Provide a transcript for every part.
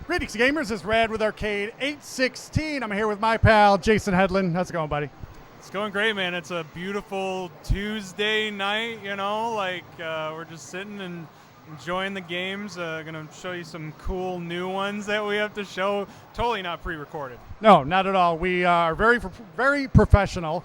Greetings, gamers. It's Rad with Arcade 816. I'm here with my pal, Jason Hedlund. How's it going, buddy? It's going great, man. It's a beautiful Tuesday night, we're just sitting and enjoying the games. Gonna show you some cool new ones that we have to show. Totally not pre-recorded. No, not at all. We are very professional.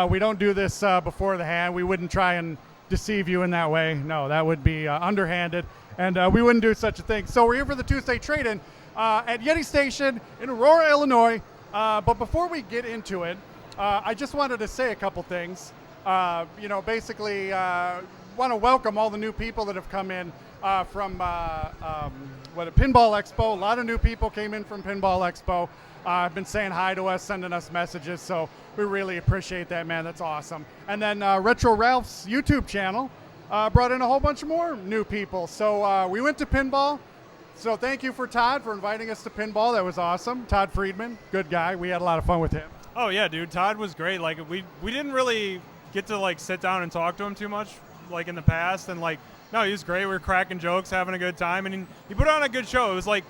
We don't do this before the hand. We wouldn't try and deceive you in that way. No, that would be underhanded, and we wouldn't do such a thing. So we're here for the Tuesday trade-in at Yeti Station in Aurora, Illinois. But before we get into it, I just wanted to say a couple things. Basically, want to welcome all the new people that have come in from Pinball Expo. A lot of new people came in from Pinball Expo. Have been saying hi to us, sending us messages, so we really appreciate that, man. That's awesome. And then Retro Ralph's YouTube channel brought in a whole bunch more new people. So we went to Pinball. So thank you for Todd for inviting us to Pinball. That was awesome. Todd Friedman, good guy. We had a lot of fun with him. Oh yeah, dude. Todd was great. We didn't really get to sit down and talk to him too much in the past, and no, he was great. We were cracking jokes, having a good time, and he put on a good show. It's like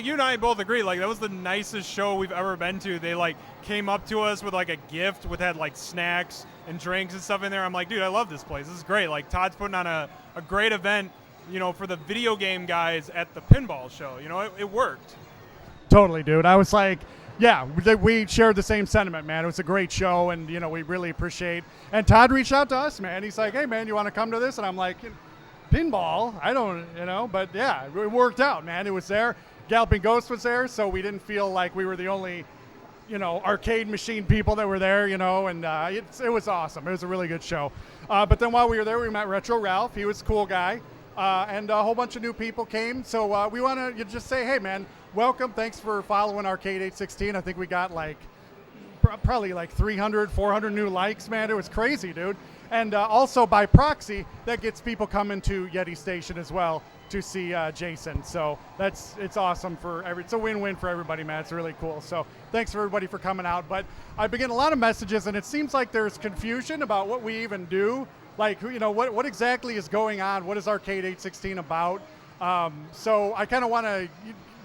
you and I both agree. That was the nicest show we've ever been to. They came up to us with a gift had snacks and drinks and stuff in there. I'm like, dude, I love this place. This is great. Todd's putting on a great event, for the video game guys at the pinball show. It worked. Totally, dude. I was like, yeah, we shared the same sentiment, man. It was a great show, and, we really appreciate. And Todd reached out to us, man. He's like, hey, man, you want to come to this? And I'm like, pinball? I don't, but yeah, it worked out, man. It was there. Galloping Ghost was there, so we didn't feel like we were the only, arcade machine people that were there, and it was awesome. It was a really good show. But then while we were there, we met Retro Ralph. He was a cool guy. And a whole bunch of new people came. So we want to just say, hey, man, welcome. Thanks for following Arcade 816. I think we got probably 300, 400 new likes, man. It was crazy, dude. And also by proxy, that gets people coming to Yeti Station as well to see Jason. So it's awesome it's a win-win for everybody, man. It's really cool. So thanks for everybody for coming out. But I've been getting a lot of messages, and it seems like there's confusion about what we even do. What exactly is going on? What is Arcade 816 about? So I kind of want to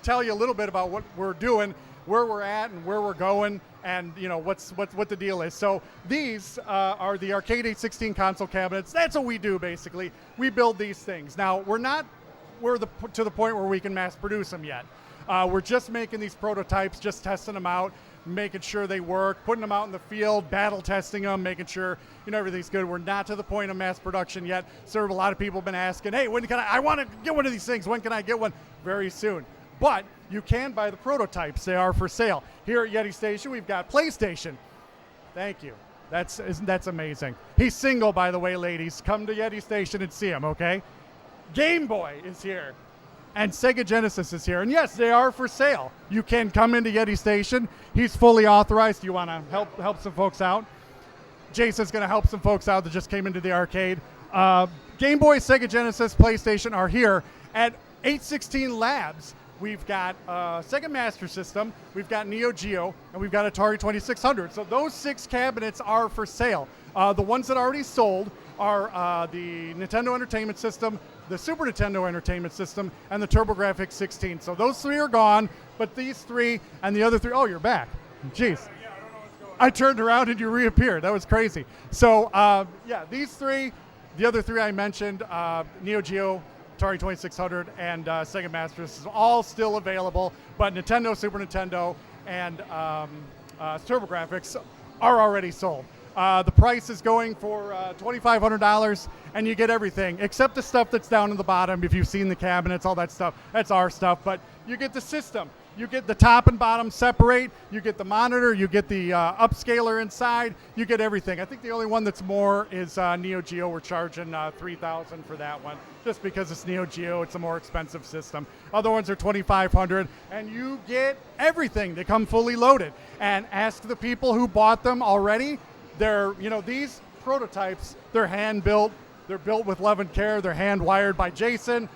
tell you a little bit about what we're doing, where we're at, and where we're going, and what the deal is. So these are the Arcade 816 console cabinets. That's what we do, basically. We build these things. Now we're to the point where we can mass produce them yet. We're just making these prototypes, just testing them out, making sure they work, putting them out in the field, battle testing them, making sure everything's good. We're not to the point of mass production yet. So a lot of people have been asking, hey, when can I want to get one of these things. When can I get one? Very soon. But you can buy the prototypes. They are for sale. Here at Yeti Station, we've got PlayStation. Thank you. That's amazing. He's single, by the way, ladies. Come to Yeti Station and see him, okay? Game Boy is here. And Sega Genesis is here. And yes, they are for sale. You can come into Yeti Station. He's fully authorized. You want to help some folks out? Jason's going to help some folks out that just came into the arcade. Game Boy, Sega Genesis, PlayStation are here at 816 Labs. We've got Sega Master System, we've got Neo Geo, and we've got Atari 2600. So those 6 cabinets are for sale. The ones that are already sold are the Nintendo Entertainment System, the Super Nintendo Entertainment System, and the TurboGrafx 16. So those 3 are gone, but these 3 and the other 3, oh, you're back. Jeez. Yeah, I don't know what's going on. I turned around and you reappeared. That was crazy. So, these 3, the other 3 I mentioned, Neo Geo, Atari 2600, and Sega Master System, all still available, but Nintendo, Super Nintendo, and TurboGrafx are already sold. The price is going for $2,500, and you get everything except the stuff that's down in the bottom. If you've seen the cabinets, all that stuff, that's our stuff. But you get the system. You get the top and bottom separate. You get the monitor. You get the upscaler inside. You get everything. I think the only one that's more is Neo Geo. We're charging $3,000 for that one, just because it's Neo Geo. It's a more expensive system. Other ones are $2,500, and you get everything. They come fully loaded. And ask the people who bought them already. They're, these prototypes, they're hand built. They're built with love and care. They're hand wired by Jason.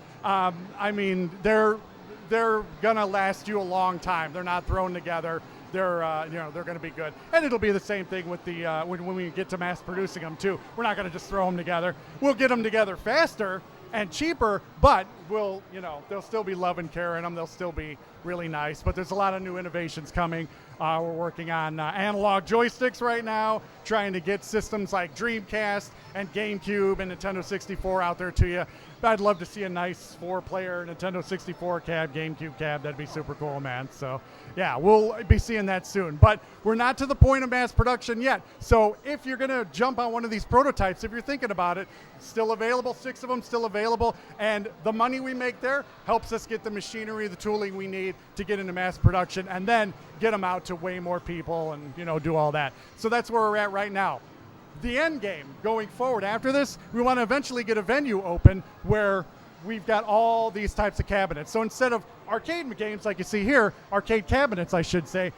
They're gonna last you a long time. They're not thrown together. They're gonna be good. And it'll be the same thing with the when we get to mass producing them too. We're not gonna just throw them together. We'll get them together faster and cheaper, but will, they'll still be love and care in them. They'll still be really nice. But there's a lot of new innovations coming. We're working on analog joysticks right now, trying to get systems like Dreamcast and GameCube and Nintendo 64 out there to you. But I'd love to see a nice 4-player Nintendo 64 cab, GameCube cab. That'd be super cool, man. So, yeah, we'll be seeing that soon. But we're not to the point of mass production yet. So if you're going to jump on one of these prototypes, if you're thinking about it, still available, 6 of them still available. And the money we make there helps us get the machinery, the tooling we need to get into mass production and then get them out to way more people and, do all that. So that's where we're at right now. The end game going forward after this, we want to eventually get a venue open where we've got all these types of cabinets. So instead of arcade games like you see here, arcade cabinets, I should say,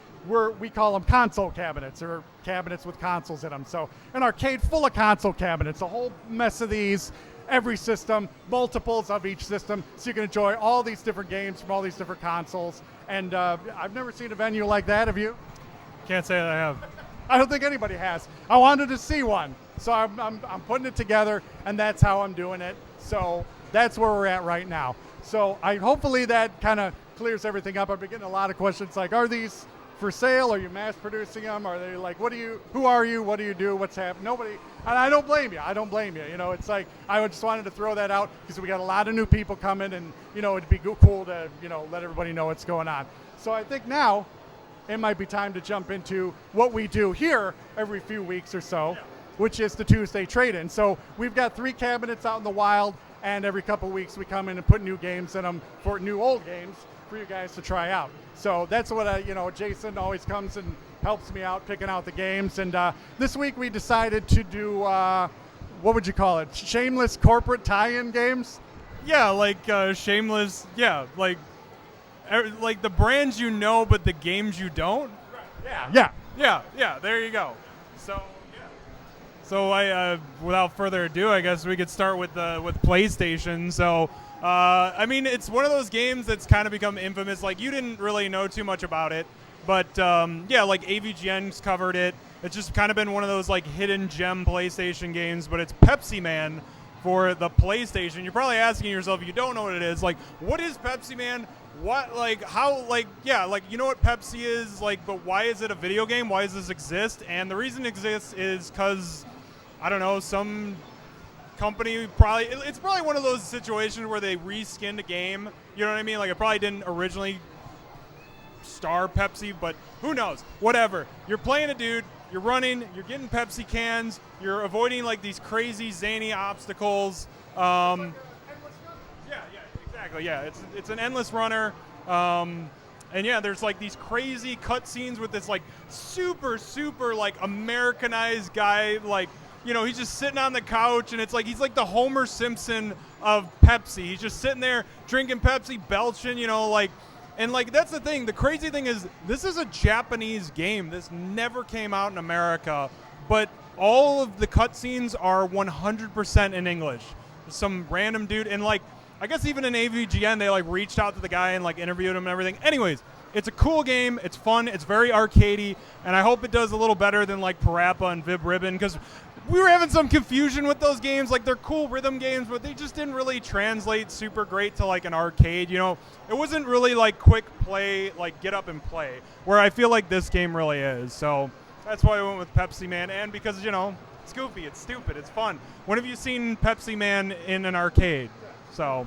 we call them console cabinets, or cabinets with consoles in them. So an arcade full of console cabinets, a whole mess of these, every system, multiples of each system, so you can enjoy all these different games from all these different consoles. And I've never seen a venue like that. Have you? Can't say that I have. I don't think anybody has. I wanted to see one, so I'm putting it together, and that's how I'm doing it. So that's where we're at right now. So hopefully that kind of clears everything up. I've been getting a lot of questions like, are these for sale? Are you mass producing them? Are they like, who are you? What do you do? What's happening? Nobody, and I don't blame you. It's like, I just wanted to throw that out because we got a lot of new people coming, and, it'd be cool to, let everybody know what's going on. So I think now it might be time to jump into what we do here every few weeks or so, which is the Tuesday trade-in. So we've got 3 cabinets out in the wild, and every couple weeks we come in and put new games in them, for new old games for you guys to try out. So that's what Jason always comes and helps me out picking out the games. And this week we decided to do, what would you call it? Shameless corporate tie-in games? Yeah, like shameless. Yeah, like the brands but the games you don't. Yeah. There you go. So I, without further ado, I guess we could start with PlayStation. So, it's one of those games that's kind of become infamous. Like, you didn't really know too much about it, but like AVGN's covered it. It's just kind of been one of those like hidden gem PlayStation games. But it's Pepsi Man for the PlayStation. You're probably asking yourself, if you don't know what it is, like, what is Pepsi Man? What, like, how, like, yeah, like, you know what Pepsi is, like, but why is it a video game? Why does this exist? And the reason it exists is because, I don't know, some company it's probably one of those situations where they reskinned a game. You know what I mean? Like, it probably didn't originally star Pepsi, but who knows? Whatever. You're playing a dude, you're running, you're getting Pepsi cans, you're avoiding, like, these crazy, zany obstacles. Exactly, yeah. It's an endless runner. And yeah, there's like these crazy cutscenes with this like super, super like Americanized guy, like, he's just sitting on the couch, and it's like he's like the Homer Simpson of Pepsi. He's just sitting there drinking Pepsi, belching, and like that's the thing. The crazy thing is this is a Japanese game. This never came out in America, but all of the cutscenes are 100% in English. Some random dude, and like, I guess even in AVGN, they like reached out to the guy and like interviewed him and everything. Anyways, it's a cool game. It's fun. It's very arcadey, and I hope it does a little better than like Parappa and Vib Ribbon, because we were having some confusion with those games. Like, they're cool rhythm games, but they just didn't really translate super great to like an arcade. It wasn't really like quick play, like get up and play, where I feel like this game really is. So that's why I went with Pepsi Man, and because it's goofy, it's stupid, it's fun. When have you seen Pepsi Man in an arcade? So,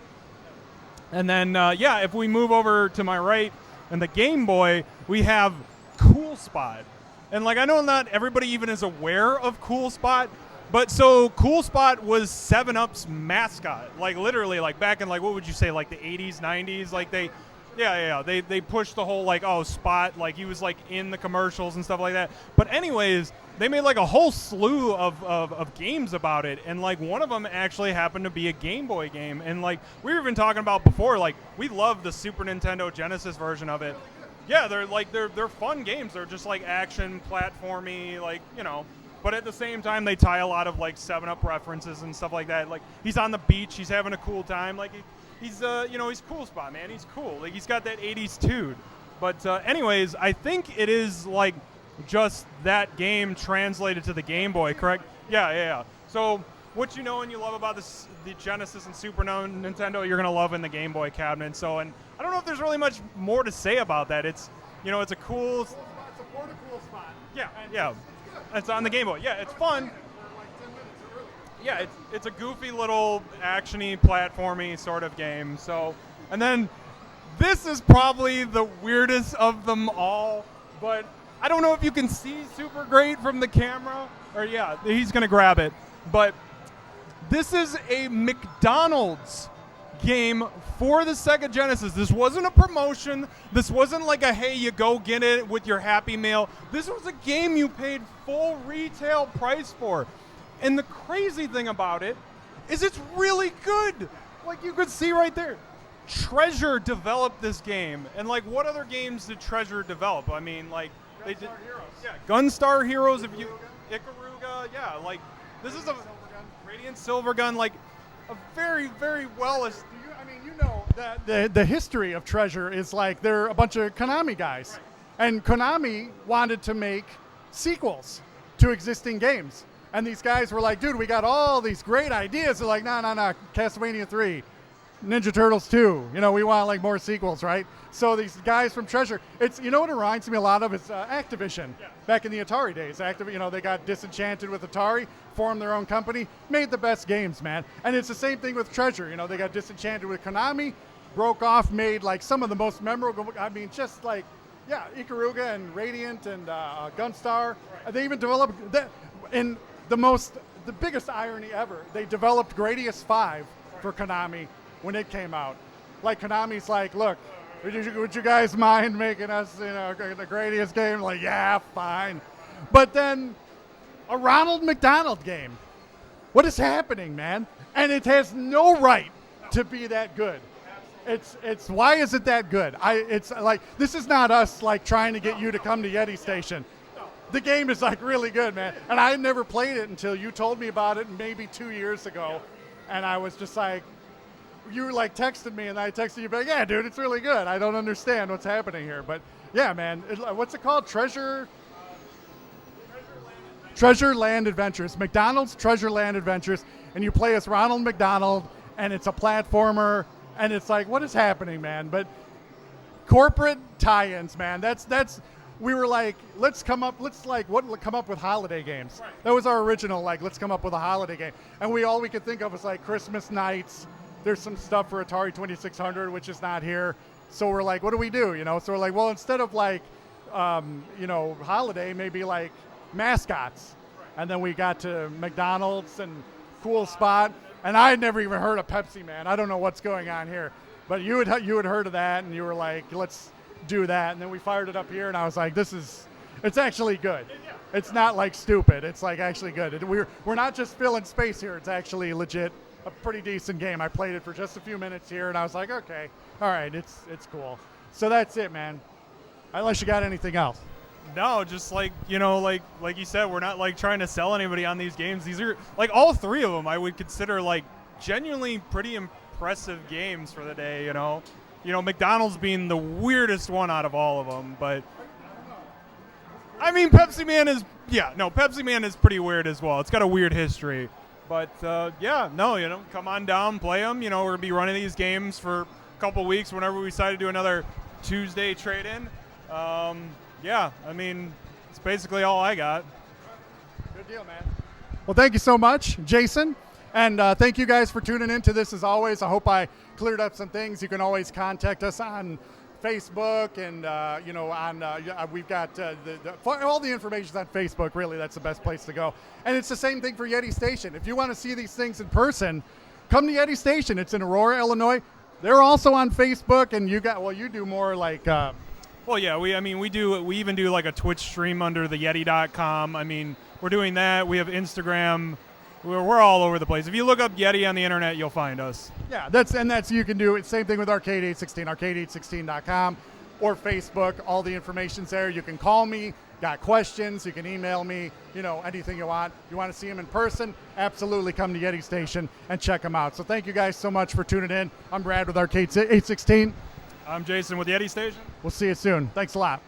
and then, if we move over to my right, and the Game Boy, we have Cool Spot. And, like, I know not everybody even is aware of Cool Spot, but so Cool Spot was 7-Up's mascot. Like, literally, like, back in, like, what would you say, like, the 80s, 90s? Like, they pushed the whole, like, Spot, like, he was, like, in the commercials and stuff like that. But anyways, they made like a whole slew of games about it, and like one of them actually happened to be a Game Boy game. And like we were even talking about before, like we love the Super Nintendo Genesis version of it. Yeah, they're fun games. They're just like action platformy, like, but at the same time they tie a lot of like 7-Up references and stuff like that. Like, he's on the beach, he's having a cool time, like he's he's Cool Spot, man. He's cool. Like, he's got that 80s dude. But anyways, I think it is like just that game translated to the Game Boy, correct? Yeah. So what you know and you love about the Genesis and Super Nintendo, you're gonna love in the Game Boy cabinet. So, and I don't know if there's really much more to say about that. It's, you know, it's a cool. It's a cool spot. Yeah, yeah. It's on the Game Boy. Yeah, it's fun. Yeah, it's a goofy little actiony, platformy sort of game. So, and then this is probably the weirdest of them all, but I don't know if you can see super great from the camera, or yeah, he's gonna grab it. But this is a McDonald's game for the Sega Genesis. This wasn't a promotion. This wasn't like a, hey, you go get it with your Happy Meal. This was a game you paid full retail price for. And the crazy thing about it is it's really good. Like you could see right there. Treasure developed this game. And like what other games did Treasure develop? I mean, like they did Yeah, Gunstar Heroes, if you Ikaruga, yeah, like this is a Radiant Silvergun, like a very, very well You know that the history of Treasure is like they're a bunch of Konami guys. And Konami wanted to make sequels to existing games. And these guys were like, dude, we got all these great ideas. They're like, no, Castlevania 3, Ninja Turtles 2. You know, we want like more sequels, right? So these guys from Treasure, it's, you know what it reminds me a lot of? It's Activision. Yeah. Back in the Atari days. They got disenchanted with Atari, formed their own company, made the best games, man. And it's the same thing with Treasure. You know, they got disenchanted with Konami, broke off, made like some of the most memorable, just like, yeah, Ikaruga and Radiant and Gunstar. Right. They even developed that in the biggest irony ever. They developed Gradius 5 for Konami when it came out. Like Konami's like, look, would you guys mind making us, the Gradius game? Like, yeah, fine. But then a Ronald McDonald game. What is happening, man? And it has no right to be that good. It's why is it that good? It's like, this is not us like trying to get you to come to Yeti Station. The game is like really good, man. And I had never played it until you told me about it maybe 2 years ago. And I was just like, you like texted me and I texted you back, yeah, dude, it's really good. I don't understand what's happening here. But yeah, man, what's it called? Treasure Land Adventures. McDonald's Treasure Land Adventures. And you play as Ronald McDonald and it's a platformer. And it's like, what is happening, man? But corporate tie-ins, man. We were like, let's come up with holiday games. Right. That was our original, like, let's come up with a holiday game. And all we could think of was like Christmas nights. There's some stuff for Atari 2600, which is not here. So we're like, what do we do? So we're like, well, instead of like, holiday, maybe like mascots. Right. And then we got to McDonald's and Cool Spot. And I had never even heard of Pepsi, man. I don't know what's going on here. But you had heard of that, and you were like, let's do that. And then we fired it up here, and I was like, it's actually good. It's not like stupid. It's like actually good. We're not just filling space here. It's actually legit a pretty decent game. I played it for just a few minutes here, and I was like, okay, all right, it's cool. So that's it, man. Unless you got anything else. No, just like, like you said, we're not like trying to sell anybody on these games. These are like all three of them I would consider like genuinely pretty impressive games for the day, McDonald's being the weirdest one out of all of them, but I mean, Pepsi Man is pretty weird as well. It's got a weird history, but come on down, play them. We're going to be running these games for a couple weeks whenever we decide to do another Tuesday trade-in. It's basically all I got. Good deal, man. Well, thank you so much, Jason. And thank you guys for tuning in to this as always. I hope I cleared up some things. You can always contact us on Facebook and, we've got all the information on Facebook. Really, that's the best place to go. And it's the same thing for Yeti Station. If you want to see these things in person, come to Yeti Station. It's in Aurora, Illinois. They're also on Facebook, and you do more like... Well, yeah, we even do like a Twitch stream under the Yeti.com. I mean, we're doing that. We have Instagram. We're all over the place. If you look up Yeti on the internet, you'll find us. Yeah, that's you can do it. Same thing with Arcade 816, arcade816.com or Facebook. All the information's there. You can call me. Got questions? You can email me. Anything you want. You want to see them in person? Absolutely, come to Yeti Station and check them out. So thank you guys so much for tuning in. I'm Brad with Arcade 816. I'm Jason with Yeti Station. We'll see you soon. Thanks a lot.